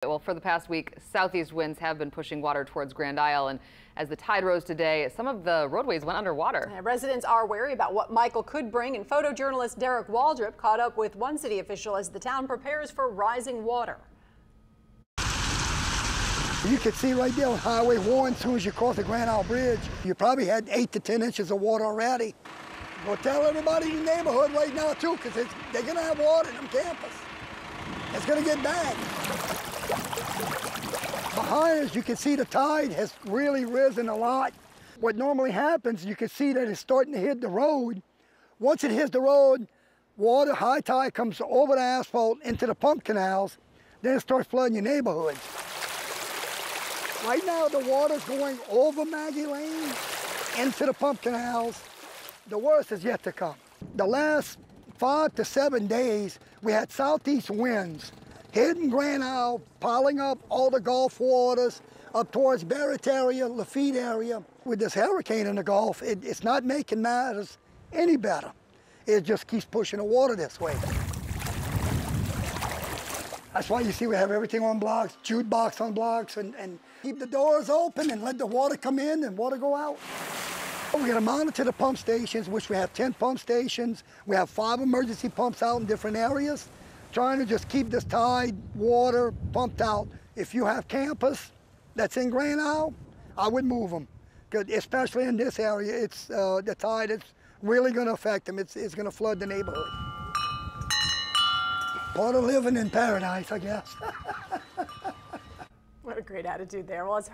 Well, for the past week, southeast winds have been pushing water towards Grand Isle, and as the tide rose today, some of the roadways went underwater. Residents are wary about what Michael could bring, and photojournalist Derek Waldrop caught up with one city official as the town prepares for rising water. You can see right there on Highway 1, as soon as you cross the Grand Isle Bridge, you probably had 8 to 10 inches of water already. Go tell everybody in the neighborhood right now, too, because they're going to have water in them campus. It's going to get bad. Behind us, you can see the tide has really risen a lot. What normally happens, you can see that it's starting to hit the road. Once it hits the road, water, high tide comes over the asphalt into the pump canals, then it starts flooding your neighborhoods. Right now, the water's going over Maggie Lane into the pump canals. The worst is yet to come. The last 5 to 7 days, we had southeast winds hitting Grand Isle, piling up all the Gulf waters up towards Barrett area, Lafitte area. With this hurricane in the Gulf, it's not making matters any better. It just keeps pushing the water this way. That's why you see we have everything on blocks, jute box on blocks, and keep the doors open and let the water come in and water go out. We're going to monitor the pump stations, which we have 10 pump stations. We have 5 emergency pumps out in different areas, trying to just keep this tide water pumped out. If you have campus that's in Grand Isle, I would move them, especially in this area. It's the tide is really going to affect them. It's going to flood the neighborhood. Part of living in paradise, I guess. What a great attitude there. Well, it's